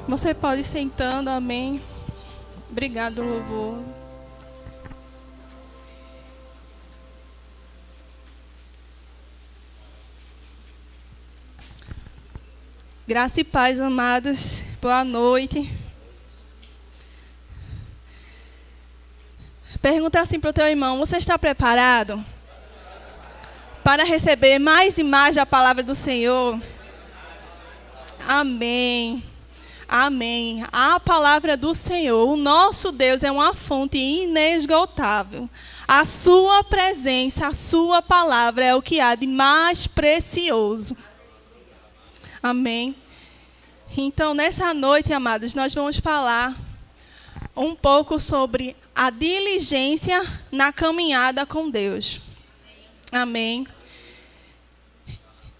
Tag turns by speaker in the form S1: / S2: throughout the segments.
S1: Você pode ir sentando, amém. Obrigado, louvor. Graça e paz, amados. Boa noite. Pergunta assim para o teu irmão: você está preparado para receber mais e mais da palavra do Senhor? Amém. Amém. A palavra do Senhor, o nosso Deus, é uma fonte inesgotável. A sua presença, a sua palavra é o que há de mais precioso. Amém. Então, nessa noite, amados, nós vamos falar um pouco sobre a diligência na caminhada com Deus. Amém.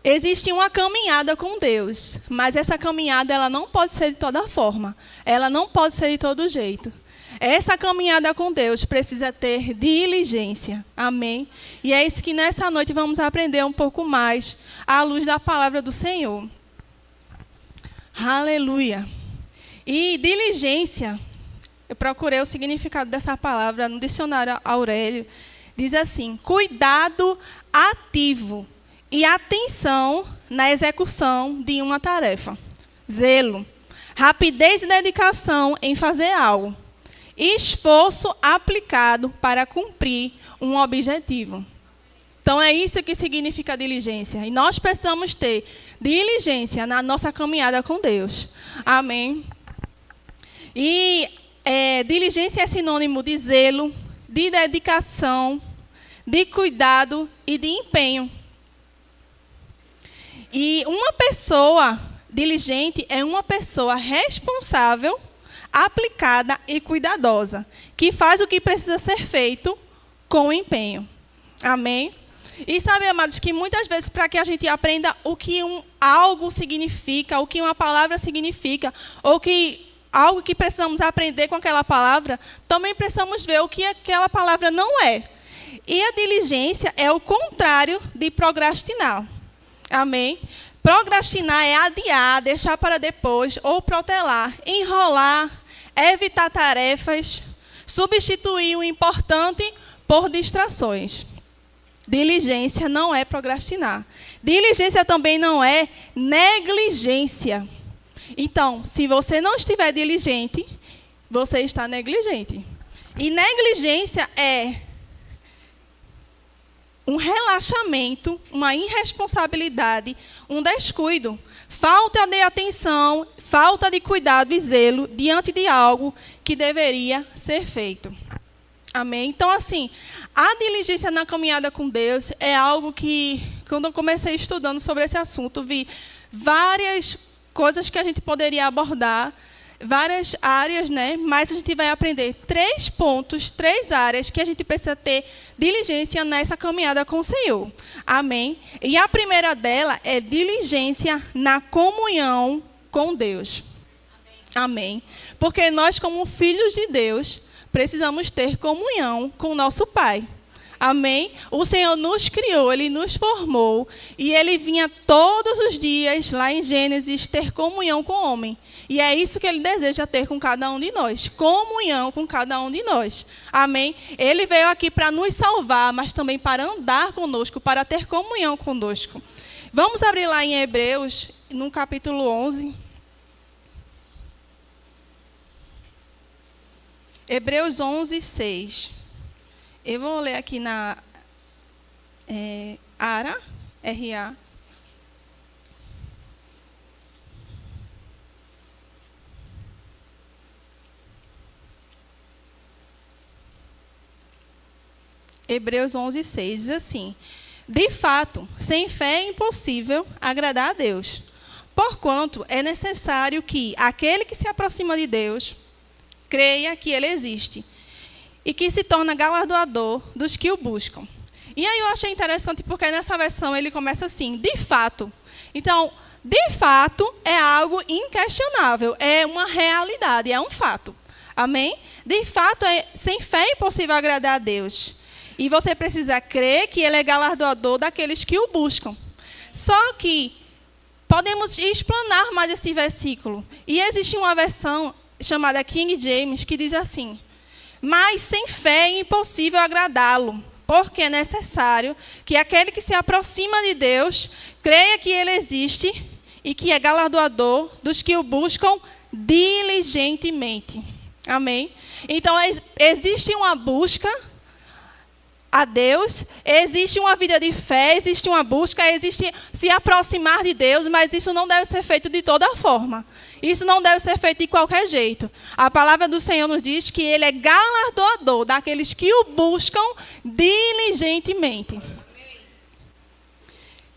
S1: Existe uma caminhada com Deus, mas essa caminhada ela não pode ser de toda forma. Ela não pode ser de todo jeito. Essa caminhada com Deus precisa ter diligência. Amém? E é isso que nessa noite vamos aprender um pouco mais à luz da palavra do Senhor. Aleluia. E diligência, eu procurei o significado dessa palavra no dicionário Aurélio. Diz assim: cuidado ativo e atenção na execução de uma tarefa. Zelo, rapidez e dedicação em fazer algo. Esforço aplicado para cumprir um objetivo. Então, é isso que significa diligência. E nós precisamos ter diligência na nossa caminhada com Deus. Amém? E diligência é sinônimo de zelo, de dedicação, de cuidado e de empenho. E uma pessoa diligente é uma pessoa responsável, aplicada e cuidadosa, que faz o que precisa ser feito com empenho. Amém? E sabe, amados, que muitas vezes para que a gente aprenda o que algo significa, o que uma palavra significa, ou que algo que precisamos aprender com aquela palavra, também precisamos ver o que aquela palavra não é. E a diligência é o contrário de procrastinar. Amém? Procrastinar é adiar, deixar para depois, ou protelar, enrolar, evitar tarefas, substituir o importante por distrações. Diligência não é procrastinar. Diligência também não é negligência. Então, se você não estiver diligente, você está negligente. E negligência é um relaxamento, uma irresponsabilidade, um descuido, falta de atenção, falta de cuidado e zelo diante de algo que deveria ser feito. Amém? Então, assim, a diligência na caminhada com Deus é algo que, quando eu comecei estudando sobre esse assunto, vi várias coisas que a gente poderia abordar, várias áreas, né? Mas a gente vai aprender 3 pontos, 3 áreas que a gente precisa ter diligência nessa caminhada com o Senhor. Amém? E a primeira dela é diligência na comunhão com Deus. Amém? Porque nós, como filhos de Deus, precisamos ter comunhão com o nosso Pai. Amém? O Senhor nos criou, Ele nos formou, e Ele vinha todos os dias, lá em Gênesis, ter comunhão com o homem. E é isso que Ele deseja ter com cada um de nós, comunhão com cada um de nós. Amém? Ele veio aqui para nos salvar, mas também para andar conosco, para ter comunhão conosco. Vamos abrir lá em Hebreus, no capítulo 11. Hebreus 11, 6. Eu vou ler aqui na ARA, R-A. Hebreus 11, 6 diz assim: de fato, sem fé é impossível agradar a Deus, porquanto é necessário que aquele que se aproxima de Deus creia que Ele existe e que se torna galardoador dos que o buscam. E aí eu achei interessante porque nessa versão ele começa assim: de fato. Então, de fato é algo inquestionável, é uma realidade, é um fato. Amém? De fato, sem fé é impossível agradar a Deus. E você precisa crer que Ele é galardoador daqueles que o buscam. Só que podemos explanar mais esse versículo. E existe uma versão chamada King James que diz assim: mas sem fé é impossível agradá-lo, porque é necessário que aquele que se aproxima de Deus creia que ele existe e que é galardoador dos que o buscam diligentemente. Amém? Então, existe uma busca a Deus, existe uma vida de fé, existe uma busca, existe se aproximar de Deus, mas isso não deve ser feito de toda forma. Isso não deve ser feito de qualquer jeito. A palavra do Senhor nos diz que Ele é galardoador daqueles que o buscam diligentemente.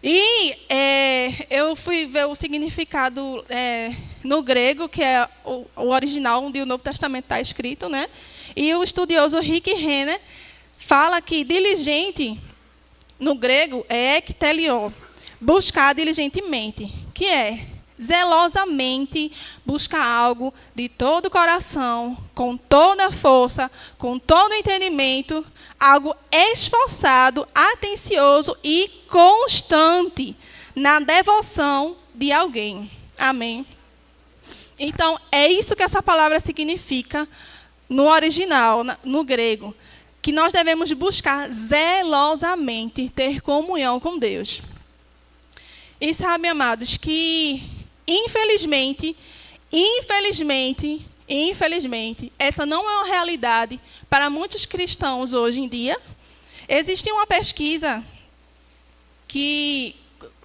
S1: E eu fui ver o significado no grego, que é o original onde o Novo Testamento está escrito, né? E o estudioso Rick Renner fala que diligente, no grego, é ektelion, buscar diligentemente, que é zelosamente buscar algo de todo o coração, com toda a força, com todo o entendimento, algo esforçado, atencioso e constante na devoção de alguém. Amém? Então, é isso que essa palavra significa no original, no grego, que nós devemos buscar zelosamente ter comunhão com Deus. E sabe, amados, que infelizmente, essa não é uma realidade para muitos cristãos hoje em dia. Existe uma pesquisa que...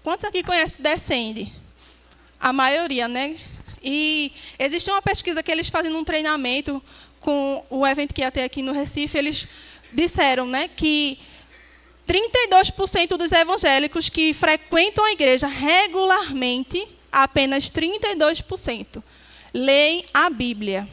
S1: Quantos aqui conhecem Descende? A maioria, né? E existe uma pesquisa que eles fazem num treinamento com o evento que ia ter aqui no Recife. Eles disseram, né, que 32% dos evangélicos que frequentam a igreja regularmente, apenas 32% leem a Bíblia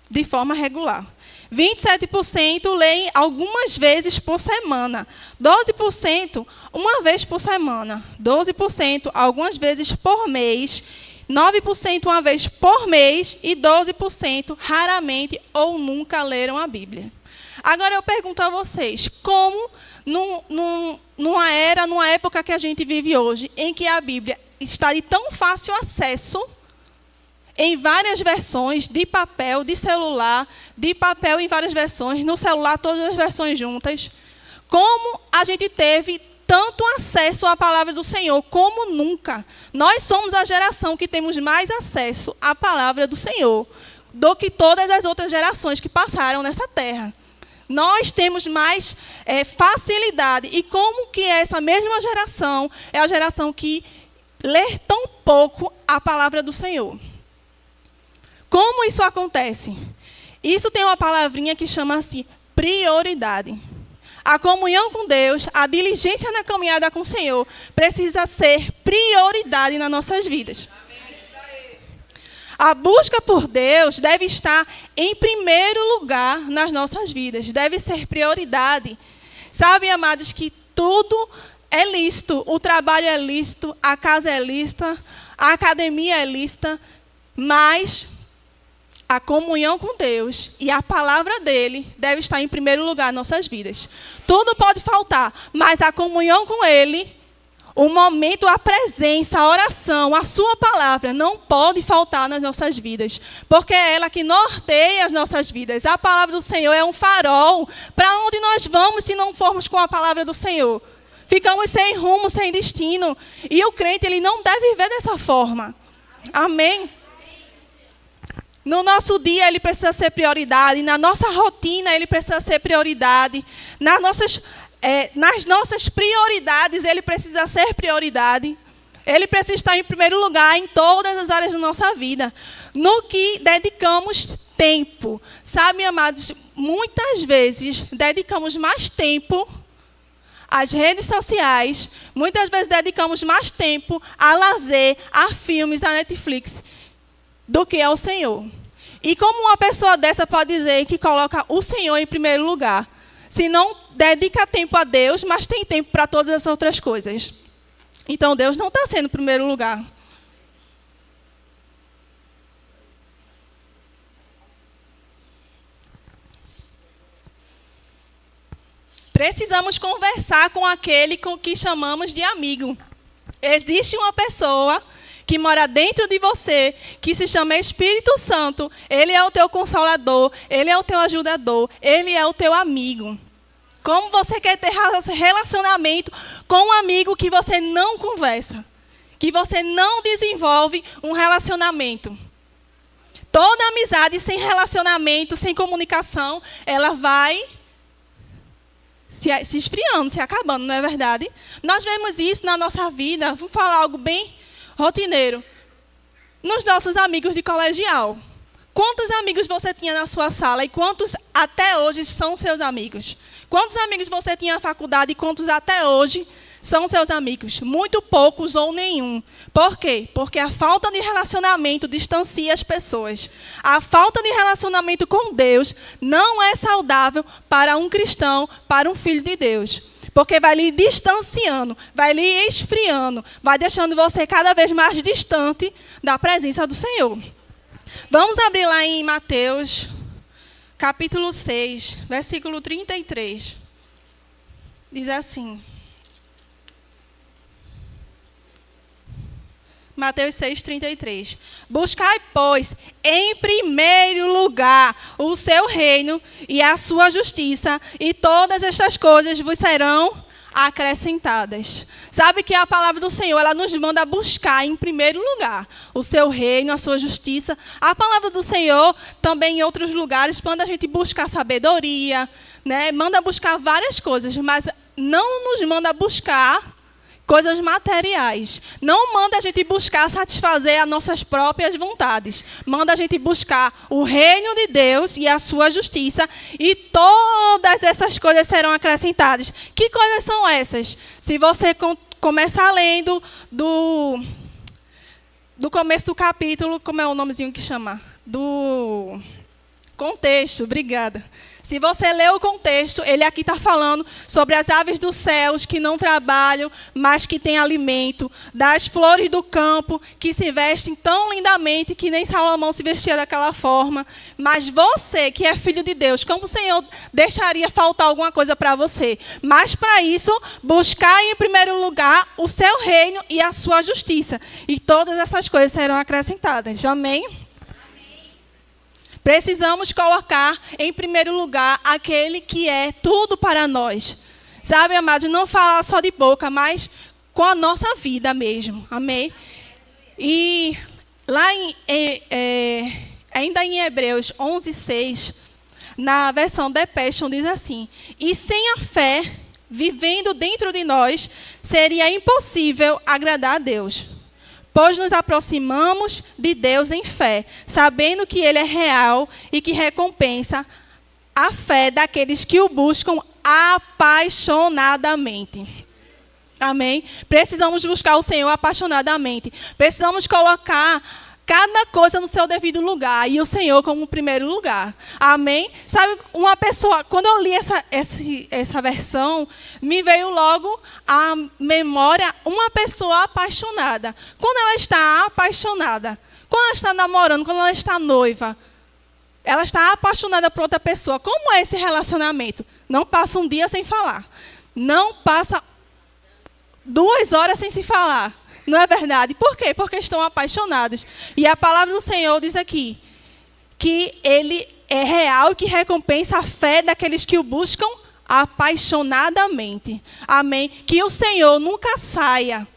S1: de forma regular. 27% leem algumas vezes por semana. 12% uma vez por semana. 12% algumas vezes por mês. 9% uma vez por mês. E 12% raramente ou nunca leram a Bíblia. Agora eu pergunto a vocês, como numa época que a gente vive hoje, em que a Bíblia está de tão fácil acesso, em várias versões, de papel, de celular, de papel em várias versões, no celular todas as versões juntas, como a gente teve tanto acesso à palavra do Senhor como nunca. Nós somos a geração que temos mais acesso à palavra do Senhor do que todas as outras gerações que passaram nessa terra. Nós temos mais facilidade. E como que essa mesma geração é a geração que lê tão pouco a palavra do Senhor? Como isso acontece? Isso tem uma palavrinha que chama-se prioridade. A comunhão com Deus, a diligência na caminhada com o Senhor, precisa ser prioridade nas nossas vidas. A busca por Deus deve estar em primeiro lugar nas nossas vidas. Deve ser prioridade. Sabem, amados, que tudo é lícito. O trabalho é lícito, a casa é lícita, a academia é lícita, mas a comunhão com Deus e a palavra dele deve estar em primeiro lugar nas nossas vidas. Tudo pode faltar, mas a comunhão com ele, o momento, a presença, a oração, a sua palavra não pode faltar nas nossas vidas, porque é ela que norteia as nossas vidas. A palavra do Senhor é um farol. Para onde nós vamos se não formos com a palavra do Senhor? Ficamos sem rumo, sem destino. E o crente, ele não deve viver dessa forma. Amém? No nosso dia, ele precisa ser prioridade. Na nossa rotina, ele precisa ser prioridade. Nas nossas prioridades, ele precisa ser prioridade. Ele precisa estar em primeiro lugar em todas as áreas da nossa vida. No que dedicamos tempo. Sabe, amados, muitas vezes dedicamos mais tempo às redes sociais, muitas vezes dedicamos mais tempo a lazer, a filmes, a Netflix, do que ao Senhor. E como uma pessoa dessa pode dizer que coloca o Senhor em primeiro lugar? Se não dedica tempo a Deus, mas tem tempo para todas as outras coisas. Então, Deus não está sendo o primeiro lugar. Precisamos conversar com aquele com que chamamos de amigo. Existe uma pessoa que mora dentro de você, que se chama Espírito Santo. Ele é o teu consolador, ele é o teu ajudador, ele é o teu amigo. Como você quer ter relacionamento com um amigo que você não conversa, que você não desenvolve um relacionamento? Toda amizade sem relacionamento, sem comunicação, ela vai se esfriando, se acabando, não é verdade? Nós vemos isso na nossa vida, vou falar algo bem rotineiro. Nos nossos amigos de colegial. Quantos amigos você tinha na sua sala e quantos até hoje são seus amigos? Quantos amigos você tinha na faculdade e quantos até hoje são seus amigos? Muito poucos ou nenhum. Por quê? Porque a falta de relacionamento distancia as pessoas. A falta de relacionamento com Deus não é saudável para um cristão, para um filho de Deus. Porque vai lhe distanciando, vai lhe esfriando, vai deixando você cada vez mais distante da presença do Senhor. Vamos abrir lá em Mateus, capítulo 6, versículo 33. Diz assim. Mateus 6, 33. Buscai, pois, em primeiro lugar o seu reino e a sua justiça, e todas estas coisas vos serão acrescentadas. Sabe que a palavra do Senhor, ela nos manda buscar em primeiro lugar o seu reino, a sua justiça. A palavra do Senhor também em outros lugares manda a gente buscar sabedoria, né? Manda buscar várias coisas, mas não nos manda buscar coisas materiais. Não manda a gente buscar satisfazer as nossas próprias vontades. Manda a gente buscar o reino de Deus e a sua justiça, e todas essas coisas serão acrescentadas. Que coisas são essas? Se você começar lendo do começo do capítulo, como é o nomezinho que chama? Do contexto, obrigada. Se você ler o contexto, ele aqui está falando sobre as aves dos céus que não trabalham, mas que têm alimento, das flores do campo que se vestem tão lindamente que nem Salomão se vestia daquela forma. Mas você, que é filho de Deus, como o Senhor deixaria faltar alguma coisa para você? Mas para isso, buscar em primeiro lugar o seu reino e a sua justiça. E todas essas coisas serão acrescentadas. Amém? Precisamos colocar em primeiro lugar aquele que é tudo para nós. Sabe, amados, não falar só de boca, mas com a nossa vida mesmo. Amém? E lá ainda em Hebreus 11:6, na versão The Passion, diz assim: e sem a fé, vivendo dentro de nós, seria impossível agradar a Deus. Pois nos aproximamos de Deus em fé, sabendo que Ele é real e que recompensa a fé daqueles que o buscam apaixonadamente. Amém? Precisamos buscar o Senhor apaixonadamente. Precisamos colocar cada coisa no seu devido lugar e o Senhor como primeiro lugar. Amém? Sabe, uma pessoa, quando eu li essa versão, me veio logo à memória uma pessoa apaixonada. Quando ela está apaixonada, quando ela está namorando, quando ela está noiva, ela está apaixonada por outra pessoa. Como é esse relacionamento? Não passa um dia sem falar. Não passa 2 horas sem se falar. Não é verdade? Por quê? Porque estão apaixonados. E a palavra do Senhor diz aqui que Ele é real e que recompensa a fé daqueles que o buscam apaixonadamente. Amém? Que o Senhor nunca saia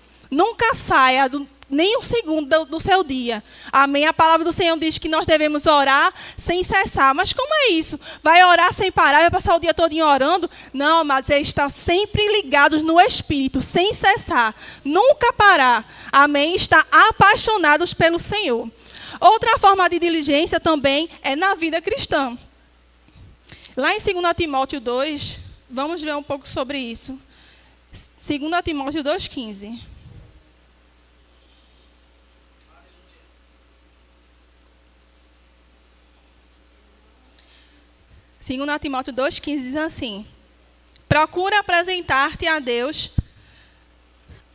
S1: nem um segundo do seu dia. Amém? A palavra do Senhor diz que nós devemos orar sem cessar. Mas como é isso? Vai orar sem parar? Vai passar o dia todo orando? Não, amados, é estar sempre ligados no Espírito, sem cessar. Nunca parar. Amém? Estar apaixonados pelo Senhor. Outra forma de diligência também é na vida cristã. Lá em 2 Timóteo 2, vamos ver um pouco sobre isso. 2 Timóteo 2,15. 2 Timóteo 2,15 diz assim: procura apresentar-te a Deus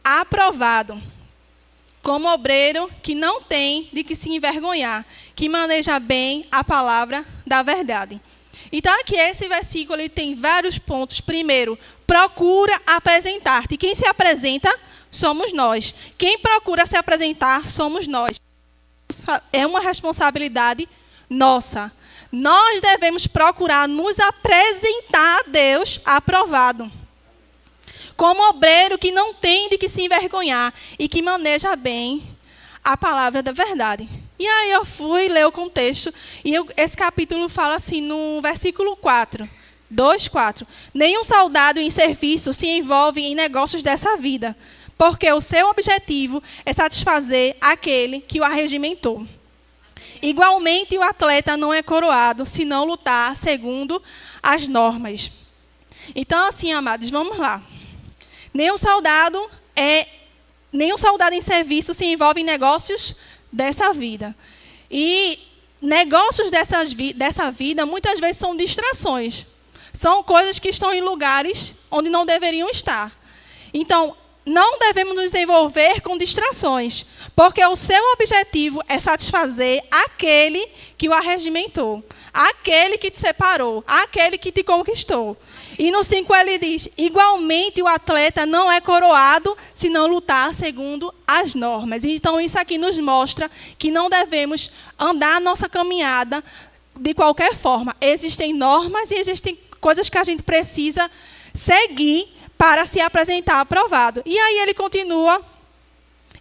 S1: aprovado, como obreiro que não tem de que se envergonhar, que maneja bem a palavra da verdade. Então aqui esse versículo ele tem vários pontos. Primeiro, procura apresentar-te. Quem se apresenta? somos nós. Quem procura se apresentar, somos nós. É uma responsabilidade nossa. Nós devemos procurar nos apresentar a Deus aprovado, como obreiro que não tem de que se envergonhar e que maneja bem a palavra da verdade. E aí eu fui ler o contexto, e esse capítulo fala assim, no versículo 4, 2:4. Nenhum soldado em serviço se envolve em negócios dessa vida, porque o seu objetivo é satisfazer aquele que o arregimentou. Igualmente, o atleta não é coroado se não lutar segundo as normas. Então, assim, amados, vamos lá. Nenhum soldado em serviço se envolve em negócios dessa vida. E negócios dessa vida, muitas vezes, são distrações. São coisas que estão em lugares onde não deveriam estar. Então, não devemos nos envolver com distrações, porque o seu objetivo é satisfazer aquele que o arregimentou, aquele que te separou, aquele que te conquistou. E no 5 ele diz, igualmente o atleta não é coroado se não lutar segundo as normas. Então isso aqui nos mostra que não devemos andar a nossa caminhada de qualquer forma. Existem normas e existem coisas que a gente precisa seguir para se apresentar aprovado. E aí ele continua,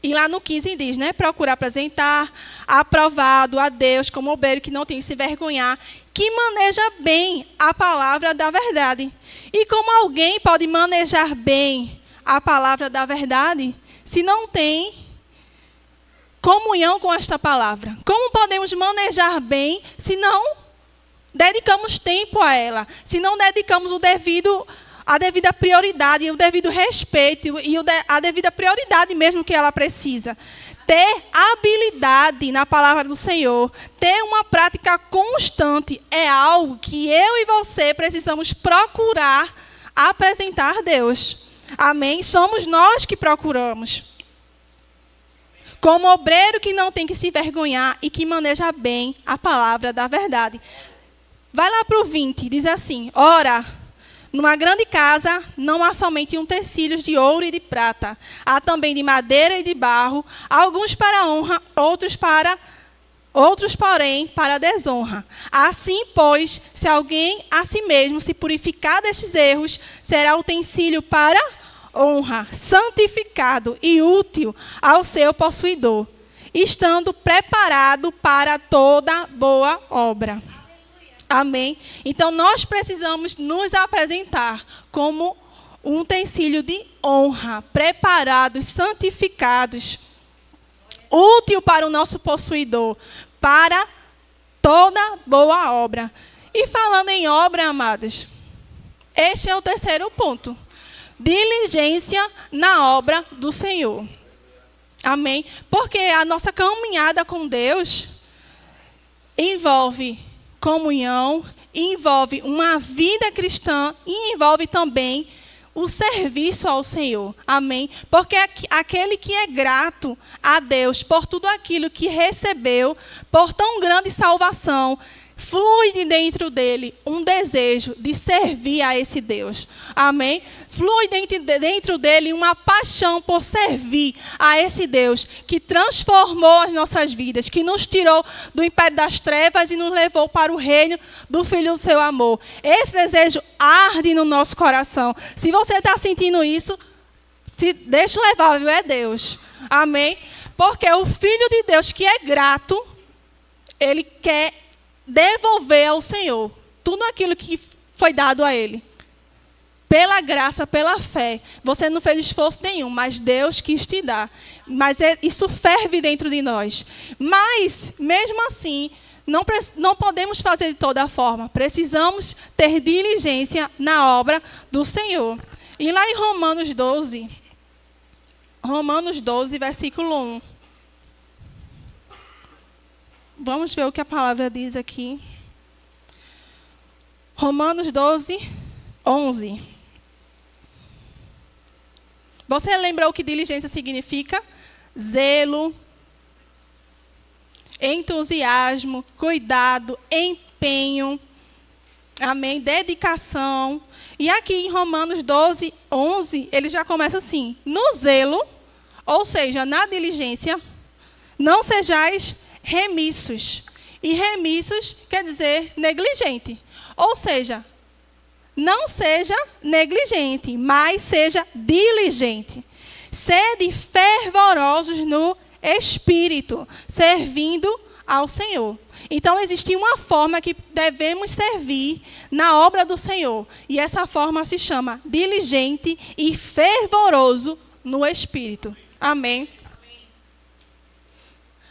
S1: e lá no 15 diz, né? Procura apresentar aprovado a Deus como obreiro que não tem que se envergonhar, que maneja bem a palavra da verdade. E como alguém pode manejar bem a palavra da verdade se não tem comunhão com esta palavra? Como podemos manejar bem se não dedicamos tempo a ela, se não dedicamos a devida prioridade, o devido respeito e a devida prioridade mesmo que ela precisa? Ter habilidade na palavra do Senhor, ter uma prática constante é algo que eu e você precisamos procurar apresentar a Deus. Amém? Somos nós que procuramos. Como obreiro que não tem que se envergonhar e que maneja bem a palavra da verdade. Vai lá para o 20, diz assim, ora, numa grande casa não há somente utensílios de ouro e de prata. Há também de madeira e de barro, alguns para honra, outros, porém, para desonra. Assim, pois, se alguém a si mesmo se purificar destes erros, será utensílio para honra, santificado e útil ao seu possuidor, estando preparado para toda boa obra. Amém? Então, nós precisamos nos apresentar como um utensílio de honra, preparados, santificados, útil para o nosso possuidor, para toda boa obra. E falando em obra, amados, este é o terceiro ponto. Diligência na obra do Senhor. Amém? Porque a nossa caminhada com Deus envolve comunhão, envolve uma vida cristã e envolve também o serviço ao Senhor. Amém? Porque aquele que é grato a Deus por tudo aquilo que recebeu, por tão grande salvação, flui de dentro dele um desejo de servir a esse Deus. Amém? Flui dentro dele uma paixão por servir a esse Deus que transformou as nossas vidas, que nos tirou do império das trevas e nos levou para o reino do Filho do seu amor. Esse desejo arde no nosso coração. Se você está sentindo isso, se deixa levar, viu? É Deus. Amém? Porque o Filho de Deus que é grato, ele quer devolver ao Senhor tudo aquilo que foi dado a ele. Pela graça, pela fé. Você não fez esforço nenhum, mas Deus quis te dar. Mas isso ferve dentro de nós. Mas, mesmo assim, não podemos fazer de toda forma. Precisamos ter diligência na obra do Senhor. E lá em Romanos 12, versículo 1. Vamos ver o que a palavra diz aqui. Romanos 12, 11. Você lembrou o que diligência significa? Zelo, entusiasmo, cuidado, empenho, amém? Dedicação. E aqui em Romanos 12, 11, ele já começa assim. No zelo, Ou seja, na diligência, não sejais remissos. E remissos quer dizer negligente. Ou seja, não seja negligente, mas seja diligente. Sede fervorosos no Espírito, servindo ao Senhor. Então, existe uma forma que devemos servir na obra do Senhor. E essa forma se chama diligente e fervoroso no Espírito. Amém?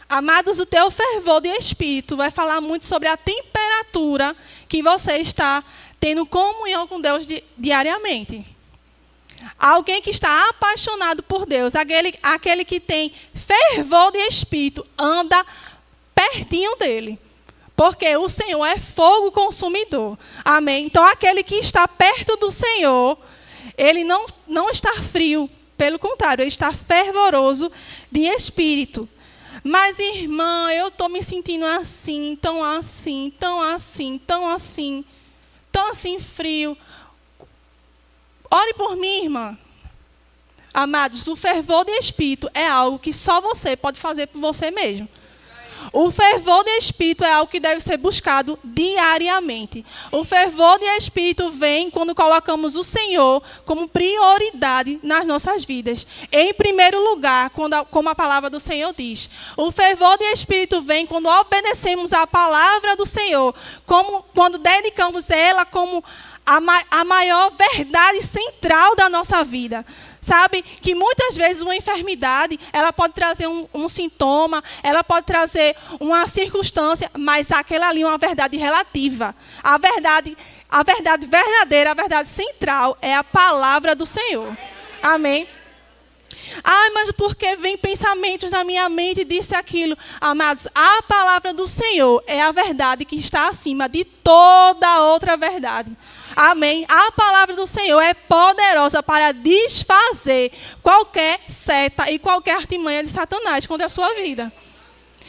S1: Amados, o teu fervor de Espírito vai falar muito sobre a temperatura que você está tendo comunhão com Deus diariamente. Alguém que está apaixonado por Deus, aquele que tem fervor de Espírito, anda pertinho dele. Porque o Senhor é fogo consumidor. Amém? Então, aquele que está perto do Senhor, ele não está frio. Pelo contrário, ele está fervoroso de Espírito. Mas, irmã, eu estou me sentindo assim, tão assim, tão assim, tão assim, tão assim frio. Ore por mim, irmã. Amados, o fervor de Espírito é algo que só você pode fazer por você mesmo. O fervor de Espírito é algo que deve ser buscado diariamente. O fervor de Espírito vem quando colocamos o Senhor como prioridade nas nossas vidas. Em primeiro lugar, como a palavra do Senhor diz. O fervor de Espírito vem quando obedecemos à palavra do Senhor, quando dedicamos ela como a maior verdade central da nossa vida. Sabe que muitas vezes uma enfermidade, ela pode trazer um sintoma, ela pode trazer uma circunstância, mas aquela ali é uma verdade relativa. A verdade verdadeira, a verdade central é a palavra do Senhor. Amém? Mas porque vem pensamentos na minha mente, disse aquilo. Amados, a palavra do Senhor é a verdade que está acima de toda outra verdade. Amém? A palavra do Senhor é poderosa para desfazer qualquer seta e qualquer artimanha de Satanás contra a sua vida.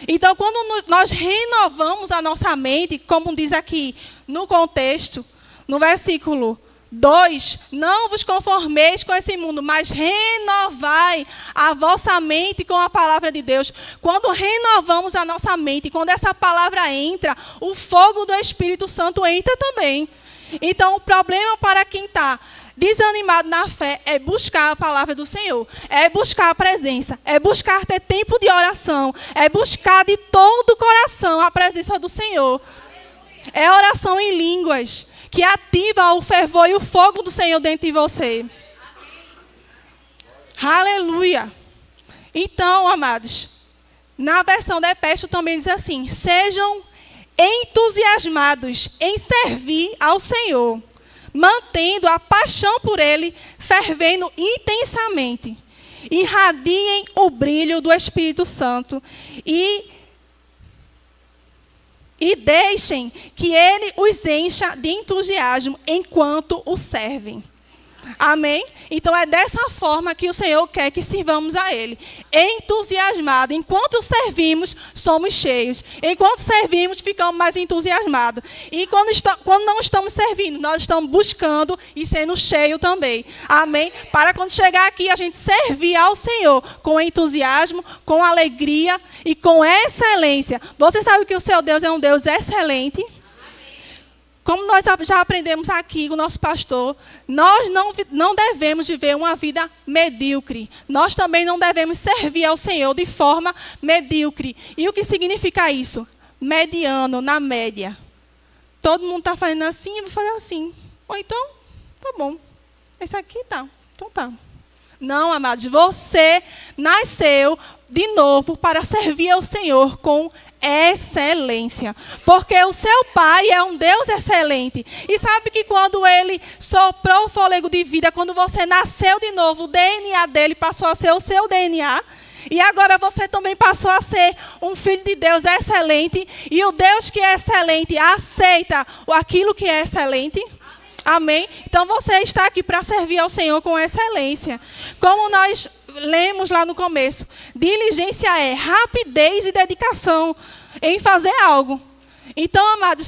S1: Então, quando nós renovamos a nossa mente, como diz aqui no contexto, no versículo 2, não vos conformeis com esse mundo, mas renovai a vossa mente com a palavra de Deus. Quando renovamos a nossa mente, quando essa palavra entra, o fogo do Espírito Santo entra também. Então, o problema para quem está desanimado na fé é buscar a palavra do Senhor, é buscar a presença, é buscar ter tempo de oração, é buscar de todo o coração a presença do Senhor. É oração em línguas que ativa o fervor e o fogo do Senhor dentro de você. Aleluia! Então, amados, na versão da Epéstola também diz assim: sejam entusiasmados em servir ao Senhor, mantendo a paixão por Ele fervendo intensamente. Irradiem o brilho do Espírito Santo e deixem que Ele os encha de entusiasmo enquanto o servem. Amém? Então é dessa forma que o Senhor quer que sirvamos a Ele. Entusiasmado. Enquanto servimos, somos cheios. Enquanto servimos, ficamos mais entusiasmados. E quando não estamos servindo, nós estamos buscando e sendo cheios também. Amém? Para quando chegar aqui, a gente servir ao Senhor com entusiasmo, com alegria e com excelência. Você sabe que o seu Deus é um Deus excelente? Como nós já aprendemos aqui com o nosso pastor, nós não devemos viver uma vida medíocre. Nós também não devemos servir ao Senhor de forma medíocre. E o que significa isso? Mediano, na média. Todo mundo está fazendo assim, eu vou fazer assim. Ou então, tá bom. Esse aqui tá. Então tá. Não, amados, você nasceu de novo para servir ao Senhor com excelência, porque o seu Pai é um Deus excelente. E sabe que quando Ele soprou o fôlego de vida, quando você nasceu de novo, o DNA dele passou a ser o seu DNA, e agora você também passou a ser um filho de Deus excelente, e o Deus que é excelente aceita aquilo que é excelente. Amém? Então você está aqui para servir ao Senhor com excelência. Como nós lemos lá no começo, diligência é rapidez e dedicação em fazer algo. Então, amados,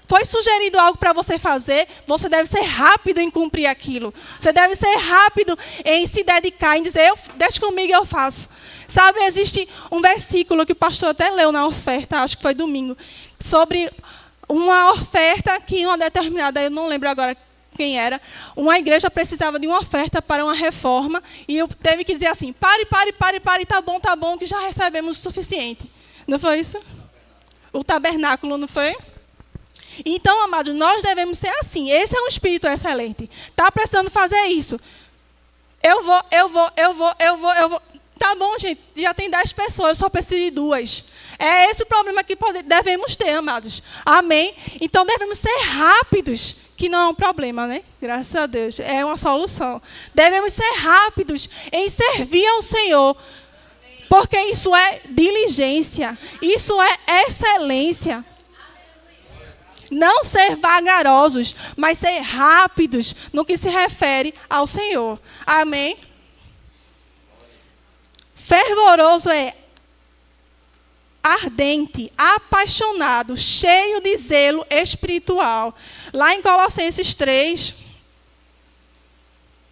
S1: foi sugerido algo para você fazer, você deve ser rápido em cumprir aquilo. Você deve ser rápido em se dedicar, em dizer, deixa comigo, eu faço. Sabe, existe um versículo que o pastor até leu na oferta, acho que foi domingo, sobre uma oferta que uma determinada, eu não lembro agora quem era, uma igreja precisava de uma oferta para uma reforma, e eu teve que dizer assim, pare, tá bom, que já recebemos o suficiente. Não foi isso? O tabernáculo, não foi? Então, amados, nós devemos ser assim. Esse é um espírito excelente. Está precisando fazer isso. Eu vou. Tá bom, gente, já tem 10 pessoas, eu só preciso de 2. É esse o problema que devemos ter, amados. Amém? Então, devemos ser rápidos, que não é um problema, né? Graças a Deus, é uma solução. Devemos ser rápidos em servir ao Senhor, porque isso é diligência, isso é excelência. Não ser vagarosos, mas ser rápidos no que se refere ao Senhor. Amém? Fervoroso é ardente, apaixonado, cheio de zelo espiritual. Lá em Colossenses 3,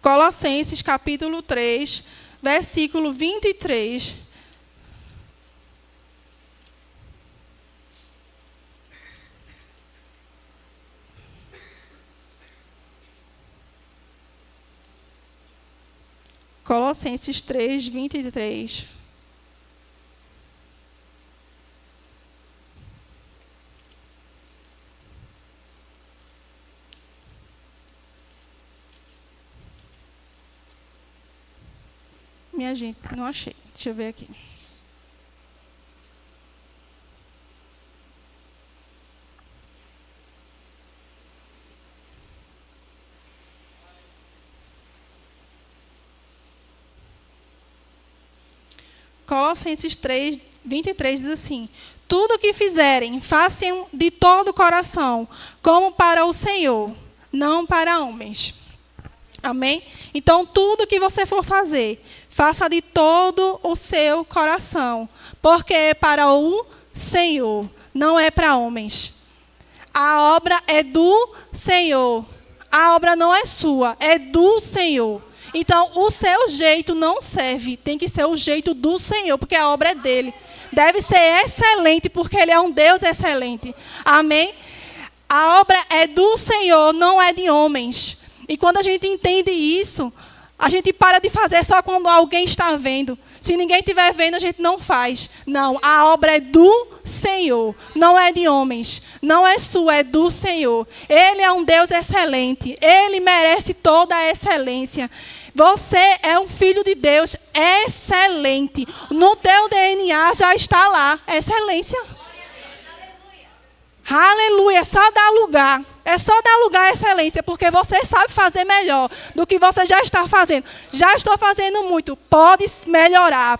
S1: Colossenses capítulo 3, versículo 23. Colossenses 3, 23. Minha gente, não achei. Deixa eu ver aqui. Colossenses 3, 23 diz assim: tudo o que fizerem, façam de todo o coração, como para o Senhor, não para homens. Amém? Então, tudo que você for fazer, faça de todo o seu coração, porque é para o Senhor, não é para homens. A obra é do Senhor. A obra não é sua, é do Senhor. Então, o seu jeito não serve, tem que ser o jeito do Senhor, porque a obra é dele. Deve ser excelente, porque ele é um Deus excelente. Amém? A obra é do Senhor, não é de homens. E quando a gente entende isso, a gente para de fazer só quando alguém está vendo. Se ninguém estiver vendo, a gente não faz. Não, a obra é do Senhor, não é de homens. Não é sua, é do Senhor. Ele é um Deus excelente. Ele merece toda a excelência. Você é um filho de Deus excelente. No teu DNA já está lá, excelência. Aleluia, é só dar lugar. É só dar lugar à excelência, porque você sabe fazer melhor do que você já está fazendo. Já estou fazendo muito. Pode melhorar,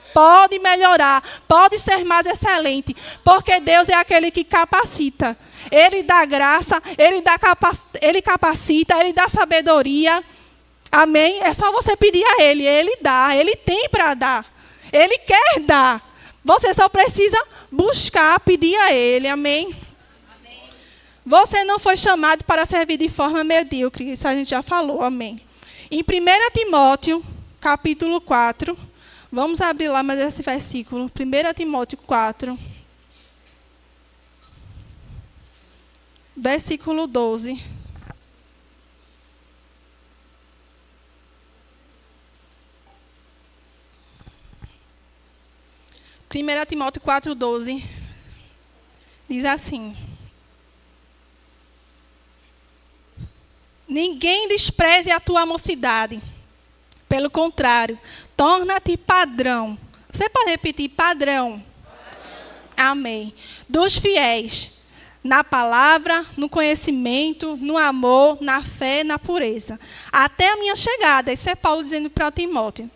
S1: pode ser mais excelente. Porque Deus é aquele que capacita. Ele dá graça, ele capacita, ele dá sabedoria. Amém? É só você pedir a ele. Ele dá, ele tem para dar. Ele quer dar. Você só precisa buscar, pedir a ele. Amém? Você não foi chamado para servir de forma medíocre. Isso a gente já falou, amém. Em 1 Timóteo, capítulo 4, vamos abrir lá mais esse versículo. 1 Timóteo 4, versículo 12. Primeira Timóteo 4:12 diz assim: ninguém despreze a tua mocidade. Pelo contrário, torna-te padrão. Você pode repetir padrão? Amém. Dos fiéis, na palavra, no conhecimento, no amor, na fé, na pureza. Até a minha chegada. Isso é Paulo dizendo para Timóteo.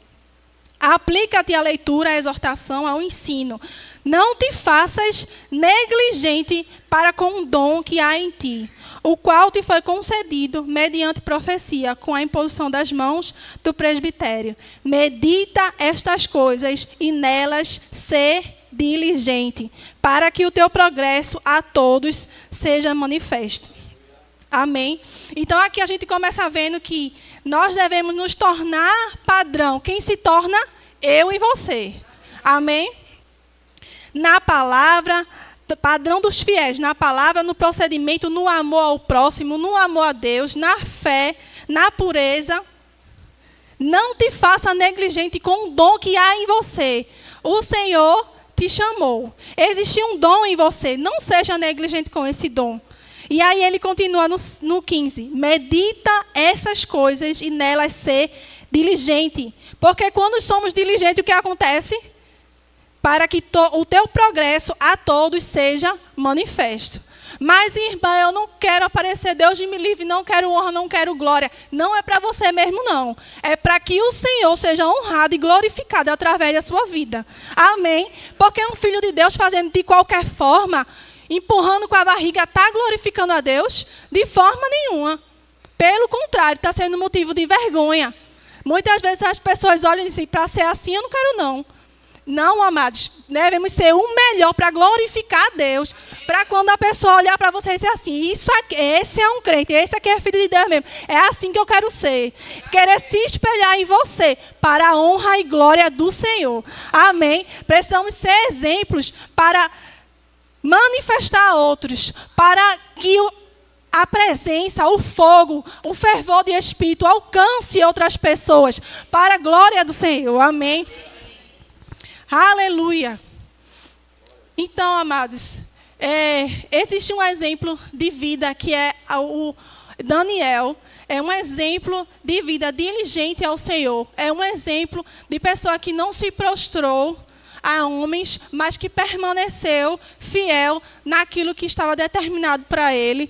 S1: Aplica-te à leitura, à exortação, ao ensino. Não te faças negligente para com o dom que há em ti, o qual te foi concedido mediante profecia, com a imposição das mãos do presbitério. Medita estas coisas e nelas ser diligente, para que o teu progresso a todos seja manifesto. Amém? Então aqui a gente começa vendo que nós devemos nos tornar padrão. Quem se torna? Eu e você. Amém? Na palavra, padrão dos fiéis, na palavra, no procedimento, no amor ao próximo, no amor a Deus, na fé, na pureza. Não te faça negligente com o dom que há em você. O Senhor te chamou. Existe um dom em você. Não seja negligente com esse dom. E aí ele continua no 15. Medita essas coisas e nelas ser diligente. Porque quando somos diligentes, o que acontece? Para que o teu progresso a todos seja manifesto. Mas, irmã, eu não quero aparecer, Deus me livre, não quero honra, não quero glória. Não é para você mesmo, não. É para que o Senhor seja honrado e glorificado através da sua vida. Amém? Porque um filho de Deus fazendo de qualquer forma, empurrando com a barriga, está glorificando a Deus? De forma nenhuma. Pelo contrário, está sendo motivo de vergonha. Muitas vezes as pessoas olham e dizem, para ser assim eu não quero não. Não, amados, devemos ser o melhor para glorificar a Deus. Para quando a pessoa olhar para você e dizer assim, isso aqui, esse é um crente, esse aqui é filho de Deus mesmo. É assim que eu quero ser. Querer se espelhar em você para a honra e glória do Senhor. Amém? Precisamos ser exemplos para manifestar a outros, para que a presença, o fogo, o fervor de espírito alcance outras pessoas para a glória do Senhor. Amém? Aleluia. Então, amados, existe um exemplo de vida que é o Daniel. É um exemplo de vida diligente ao Senhor. É um exemplo de pessoa que não se prostrou a homens, mas que permaneceu fiel naquilo que estava determinado para ele.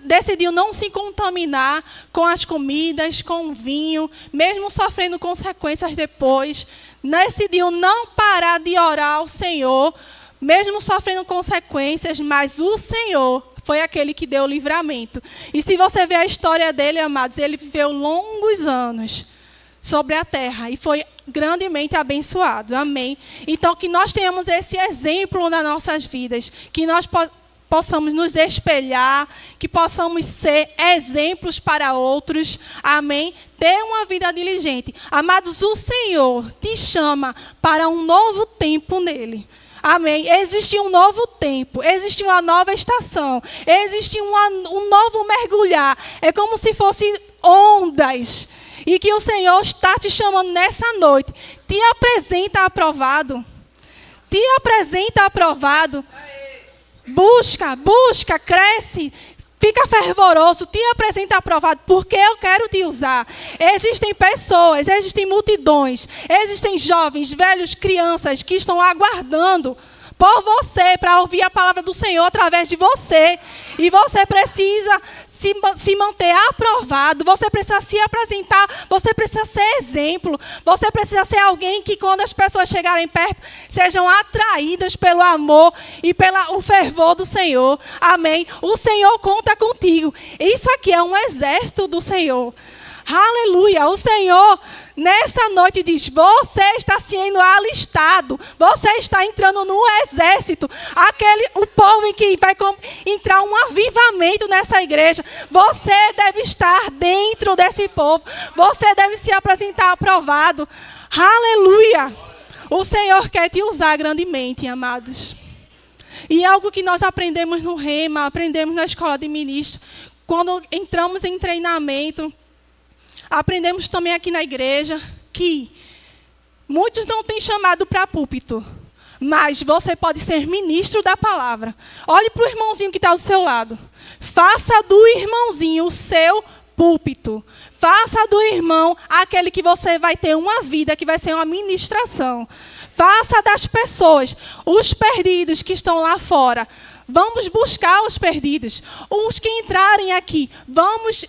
S1: Decidiu não se contaminar com as comidas, com o vinho, mesmo sofrendo consequências depois. Decidiu não parar de orar ao Senhor, mesmo sofrendo consequências, mas o Senhor foi aquele que deu o livramento. E se você ver a história dele, amados, ele viveu longos anos sobre a terra e foi grandemente abençoado. Amém? Então, que nós tenhamos esse exemplo nas nossas vidas, que nós possamos nos espelhar, que possamos ser exemplos para outros. Amém? Ter uma vida diligente. Amados, o Senhor te chama para um novo tempo nele. Amém? Existe um novo tempo, existe uma nova estação, existe um novo mergulhar. É como se fossem ondas. E que o Senhor está te chamando nessa noite. Te apresenta aprovado. Te apresenta aprovado. Busca, cresce. Fica fervoroso, te apresenta aprovado, porque eu quero te usar. Existem pessoas, existem multidões, existem jovens, velhos, crianças que estão aguardando por você, para ouvir a palavra do Senhor através de você. E você precisa se manter aprovado, você precisa se apresentar, você precisa ser exemplo, você precisa ser alguém que quando as pessoas chegarem perto, sejam atraídas pelo amor e pelo fervor do Senhor. Amém? O Senhor conta contigo. Isso aqui é um exército do Senhor. Aleluia! O Senhor, nesta noite, diz, você está sendo alistado, você está entrando no exército, o povo em que vai entrar um avivamento nessa igreja. Você deve estar dentro desse povo, você deve se apresentar aprovado. Aleluia! O Senhor quer te usar grandemente, amados. E algo que nós aprendemos no Rema, aprendemos na escola de ministro, quando entramos em treinamento, aprendemos também aqui na igreja que muitos não têm chamado para púlpito, mas você pode ser ministro da palavra. Olhe para o irmãozinho que está do seu lado. Faça do irmãozinho o seu púlpito. Faça do irmão aquele que você vai ter uma vida, que vai ser uma ministração. Faça das pessoas, os perdidos que estão lá fora. Vamos buscar os perdidos. Os que entrarem aqui, vamos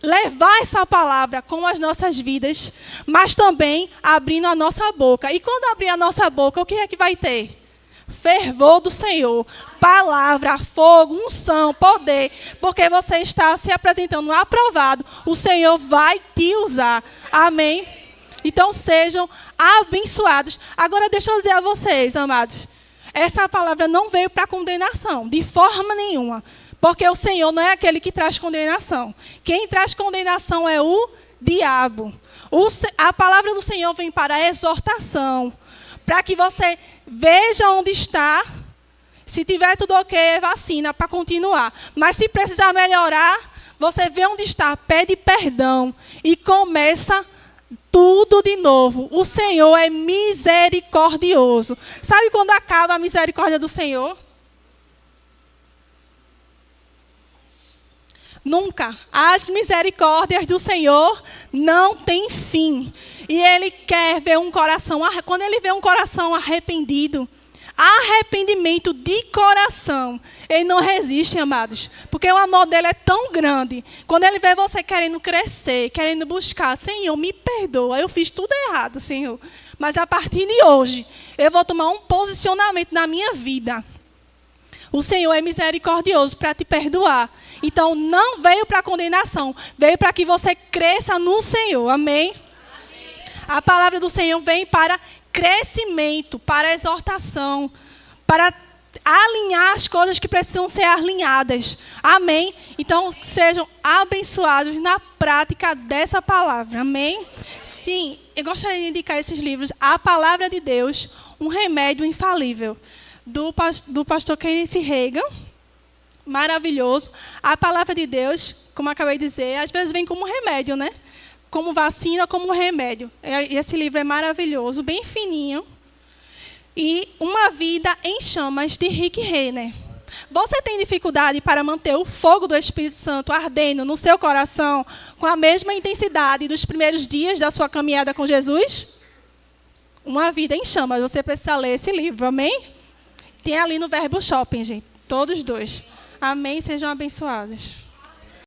S1: levar essa palavra com as nossas vidas, mas também abrindo a nossa boca. E quando abrir a nossa boca, o que é que vai ter? Fervor do Senhor, palavra, fogo, unção, poder, porque você está se apresentando aprovado, o Senhor vai te usar. Amém? Então sejam abençoados. Agora deixa eu dizer a vocês, amados, Essa palavra não veio para condenação, de forma nenhuma. Porque o Senhor não é aquele que traz condenação. Quem traz condenação é o diabo. A palavra do Senhor vem para a exortação. Para que você veja onde está. Se tiver tudo ok, é vacina para continuar. Mas se precisar melhorar, você vê onde está, pede perdão e começa tudo de novo. O Senhor é misericordioso. Sabe quando acaba a misericórdia do Senhor? Nunca. As misericórdias do Senhor não têm fim. E Ele quer ver um coração, quando Ele vê um coração arrependido, arrependimento de coração, Ele não resiste, amados. Porque o amor dele é tão grande. Quando Ele vê você querendo crescer, querendo buscar, Senhor, me perdoa, eu fiz tudo errado, Senhor. Mas a partir de hoje, eu vou tomar um posicionamento na minha vida. O Senhor é misericordioso para te perdoar. Então, não veio para condenação, veio para que você cresça no Senhor. Amém? A palavra do Senhor vem para crescimento, para exortação, para alinhar as coisas que precisam ser alinhadas. Amém? Então, sejam abençoados na prática dessa palavra. Amém? Sim, eu gostaria de indicar esses livros. A Palavra de Deus, um remédio infalível, do pastor Kenneth Reagan. Maravilhoso. A Palavra de Deus, como eu acabei de dizer, às vezes vem como remédio, né? Como vacina, como remédio. Esse livro é maravilhoso, bem fininho. E Uma Vida em Chamas, de Rick Renner. Você tem dificuldade para manter o fogo do Espírito Santo ardendo no seu coração com a mesma intensidade dos primeiros dias da sua caminhada com Jesus? Uma Vida em Chamas. Você precisa ler esse livro, amém? Tem ali no Verbo Shopping, gente. Todos dois. Amém? Sejam abençoados.